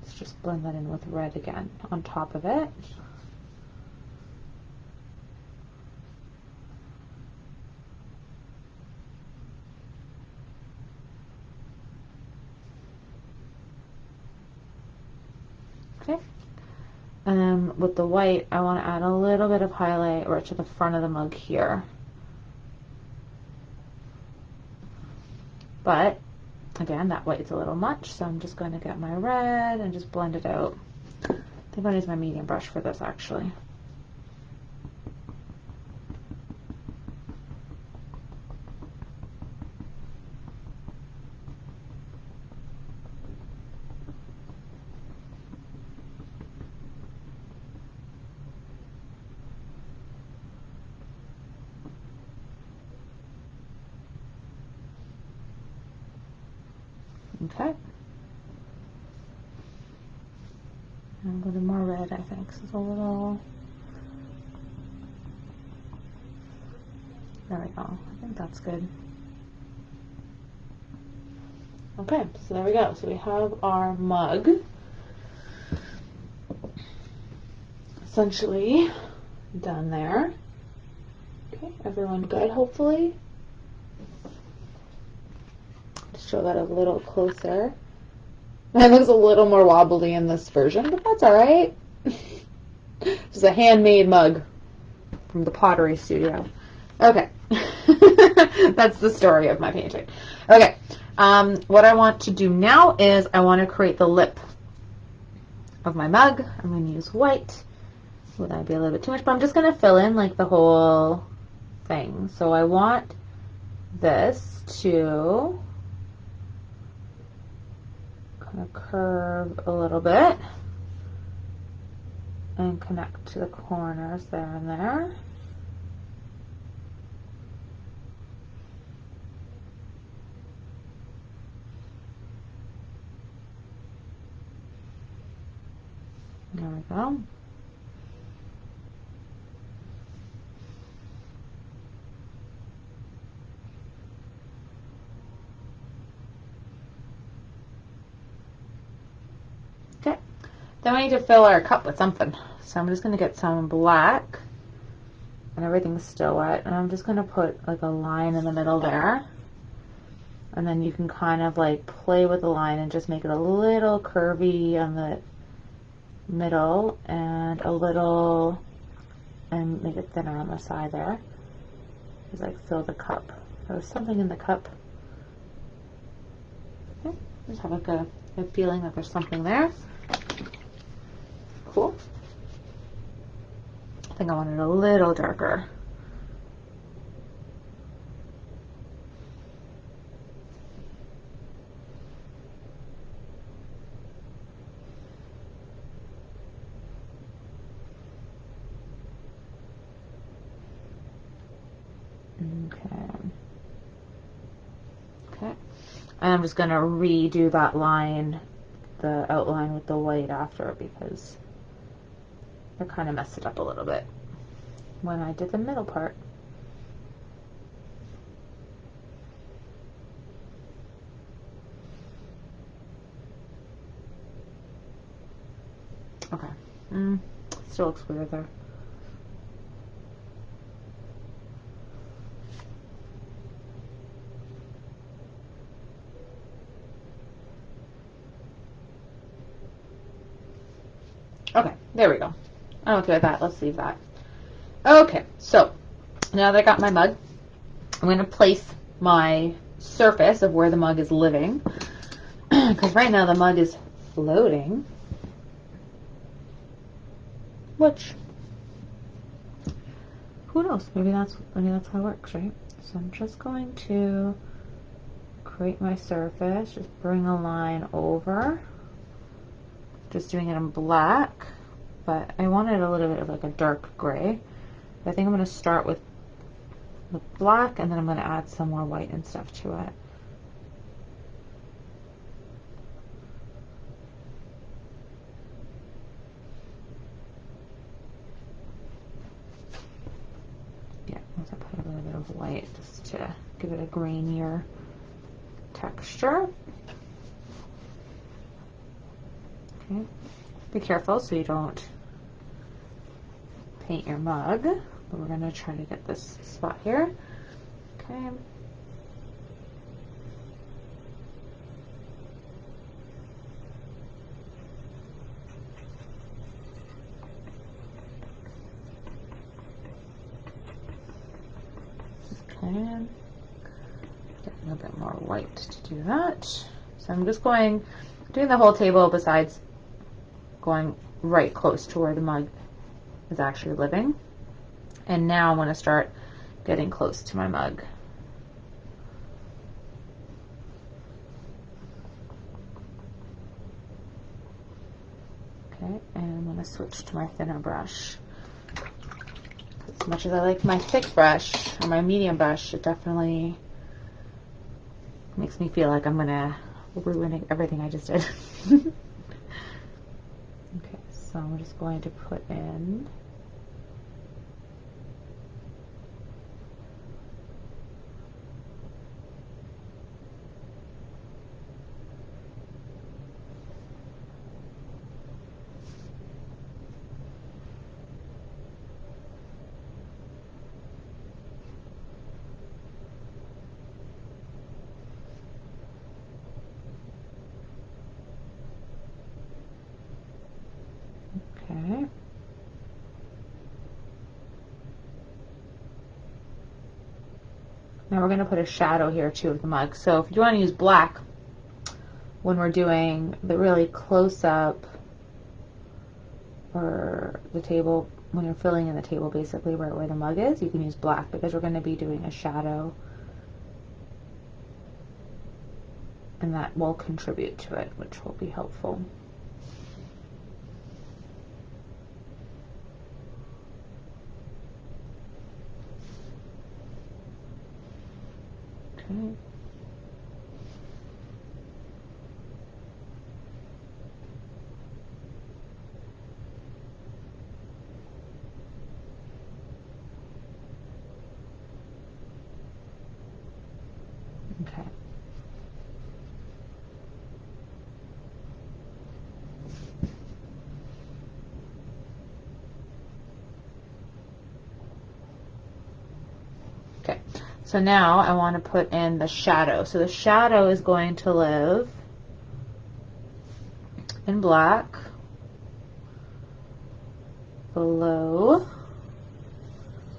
let's just blend that in with red again on top of it. Okay, and then with the white, I want to add a little bit of highlight right to the front of the mug here. But again, that white's a little much, so I'm just going to get my red and just blend it out. I think I'm going to use my medium brush for this actually. Okay. And a little more red, I think. So it's a little. There we go. I think that's good. Okay, so there we go. So we have our mug essentially done there. Okay, everyone good, hopefully. Show that a little closer. It looks a little more wobbly in this version, but that's all right. It's a handmade mug from the Pottery Studio. Okay. That's the story of my painting. Okay. What I want to do now is I want to create the lip of my mug. I'm going to use white. Well, that would be a little bit too much, but I'm just going to fill in like the whole thing. So I want this to kind of curve a little bit and connect to the corners there and there. There we go. Okay, then we need to fill our cup with something. So I'm just going to get some black, and everything's still wet, and I'm just going to put like a line in the middle there. And then you can kind of like play with the line and just make it a little curvy on the middle and a little, and make it thinner on the side there. Just like fill the cup. There's something in the cup. Okay. Just have like a feeling that there's something there. Cool. I think I want it a little darker. Okay. And I'm just going to redo that line, the outline with the white after, because I kind of messed it up a little bit when I did the middle part. Okay. Still looks weird there. Okay, there we go. I'm okay with that. Let's leave that. Okay, so now that I got my mug, I'm going to place my surface of where the mug is living, because right now the mug is floating, which, who knows, maybe that's how it works, right? So I'm just going to create my surface, just bring a line over, just doing it in black, but I wanted a little bit of like a dark gray. I think I'm going to start with black, and then I'm going to add some more white and stuff to it. Yeah, I'm going to put a little bit of white just to give it a grainier texture. Okay, be careful so you don't paint your mug, but we're going to try to get this spot here. Okay. Okay. Get a little bit more white to do that. So I'm just doing the whole table besides going right close to where the mug is actually living. And now I'm going to start getting close to my mug. Okay, and I'm going to switch to my thinner brush. As much as I like my thick brush or my medium brush, it definitely makes me feel like I'm going to ruin everything I just did. Okay, so I'm just going to put in okay. Now we're going to put a shadow here too of the mug. So if you want to use black when we're doing the really close up or the table, when you're filling in the table basically right where the mug is, you can use black because we're going to be doing a shadow and that will contribute to it, which will be helpful. Okay. Okay. Okay, so now I want to put in the shadow. So the shadow is going to live in black below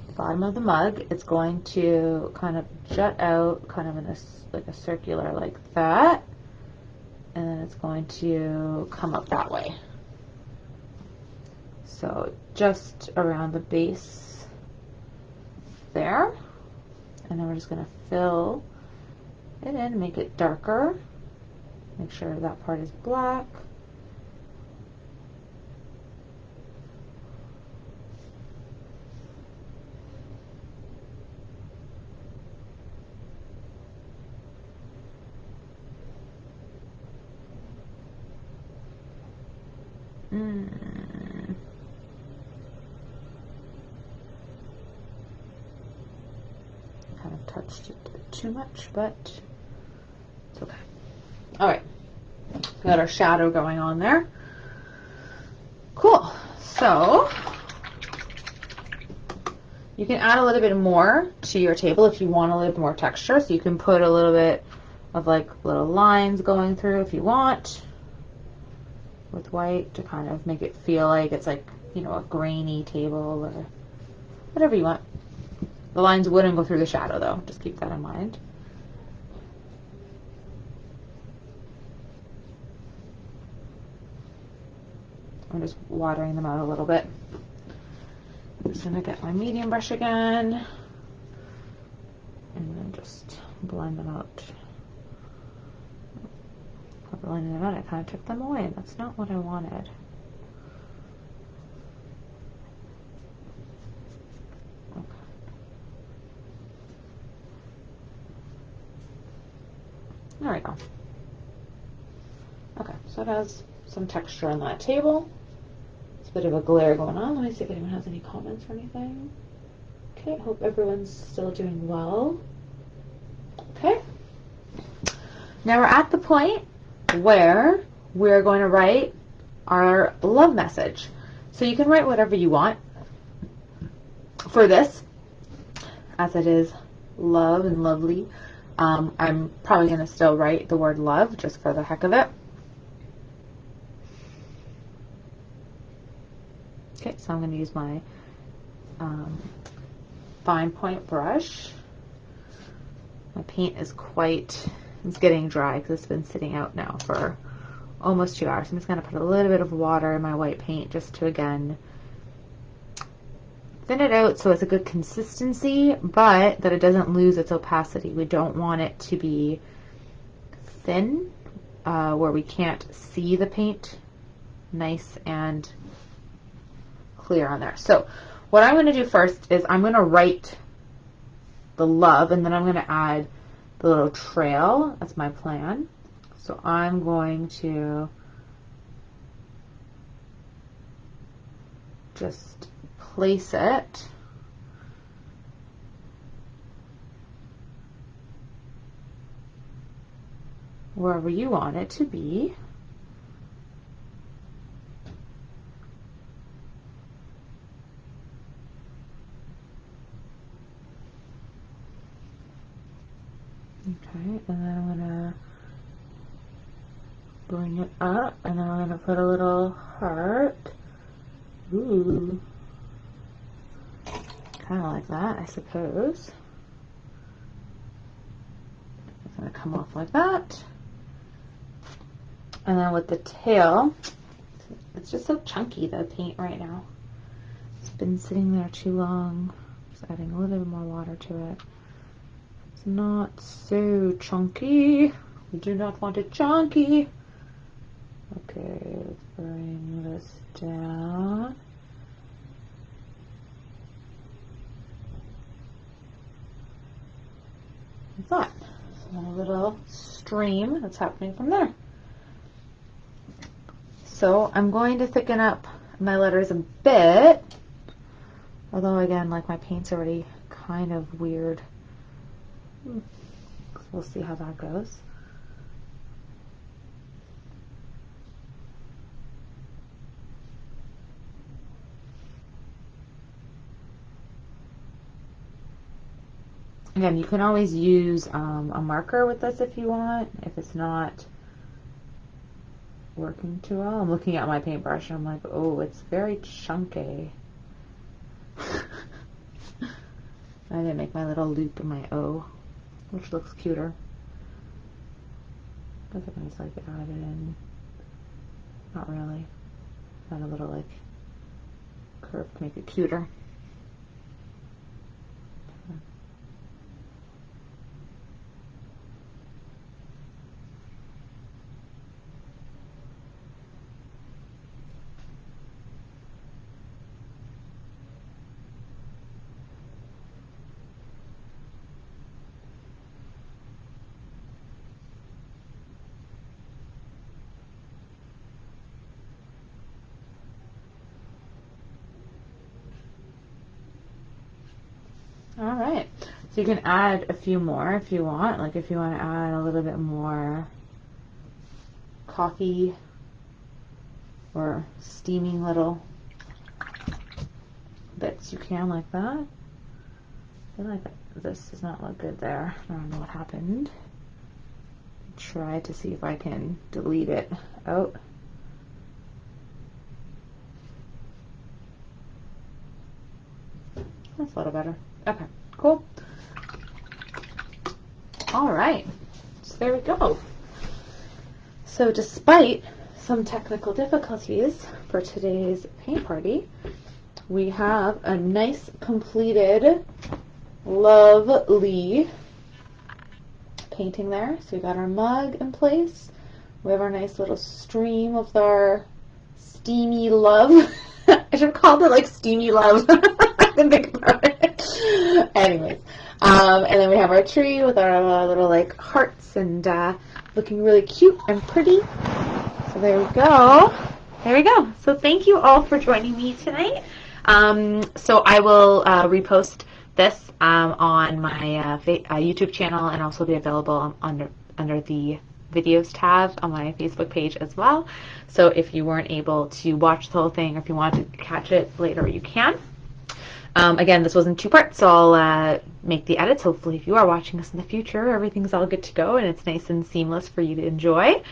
the bottom of the mug. It's going to kind of jut out kind of in a, like a circular like that. and then it's going to come up that way. So just around the base there, and then we're just going to fill it in, make it darker, make sure that part is black. Kind of touched it too much, but it's okay. All right, we got our shadow going on there. Cool. So you can add a little bit more to your table if you want a little bit more texture. So you can put a little bit of like little lines going through if you want with white to kind of make it feel like it's like, you know, a grainy table or whatever you want. The lines wouldn't go through the shadow though, just keep that in mind. I'm just watering them out a little bit. I'm just gonna get my medium brush again and then just blend them out. Blending them out, I kind of took them away. That's not what I wanted. There we go. Okay, so it has some texture on that table. It's a bit of a glare going on. Let me see if anyone has any comments or anything. Okay, hope everyone's still doing well. Okay. Now we're at the point where we're going to write our love message. So you can write whatever you want for this, as it is love and lovely. I'm probably going to still write the word love just for the heck of it. Okay, so I'm going to use my fine point brush. My paint is it's getting dry because it's been sitting out now for almost 2 hours. I'm just going to put a little bit of water in my white paint just to, again, thin it out so it's a good consistency, but that it doesn't lose its opacity. We don't want it to be thin, where we can't see the paint nice and clear on there. So what I'm going to do first is I'm going to write the love, and then I'm going to add the little trail. That's my plan. So I'm going to just place it wherever you want it to be. Okay, and then I'm gonna bring it up, and then I'm gonna put a little heart. Ooh. Kind of like that, I suppose. It's going to come off like that. And then with the tail, it's just so chunky, the paint right now. It's been sitting there too long. Just adding a little bit more water to it. It's not so chunky. We do not want it chunky. Okay, let's bring this down. Like that. So a little stream that's happening from there. So I'm going to thicken up my letters a bit, although again, like, my paint's already kind of weird. We'll see how that goes. Again, you can always use a marker with this if you want, if it's not working too well. I'm looking at my paintbrush and I'm like, oh, it's very chunky. I didn't make my little loop in my O, which looks cuter. Does look nice, like add in. Not really. Add a little like curve to make it cuter. All right, so you can add a few more if you want. Like if you want to add a little bit more coffee or steaming little bits, you can, like that. I feel like this does not look good there. I don't know what happened. Try to see if I can delete it out. That's a little better. Okay, cool. All right, so there we go. So despite some technical difficulties for today's paint party, we have a nice completed, lovely painting there. So we got our mug in place. We have our nice little stream of our steamy love. I should have called it like steamy love. I didn't think about it. Anyways, and then we have our tree with our little like hearts and looking really cute and pretty. So there we go. There we go. So thank you all for joining me tonight. So I will repost this on my YouTube channel, and also be available under the videos tab on my Facebook page as well. So if you weren't able to watch the whole thing, or if you want to catch it later, you can. Again, this was in 2 parts, so I'll make the edits. Hopefully, if you are watching this in the future, everything's all good to go and it's nice and seamless for you to enjoy.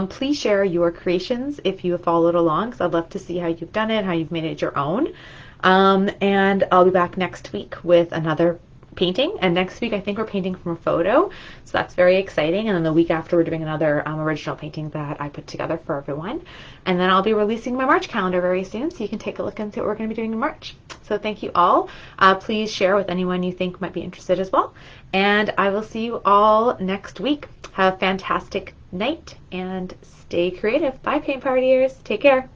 Please share your creations if you have followed along, because I'd love to see how you've done it, how you've made it your own. And I'll be back next week with another painting, and next week I think we're painting from a photo, so that's very exciting. And then the week after, we're doing another original painting that I put together for everyone, and then I'll be releasing my March calendar very soon, so you can take a look and see what we're going to be doing in March. So thank you all. Please share with anyone you think might be interested as well, and I will see you all next week. Have a fantastic night and stay creative. Bye, paint partiers. Take care.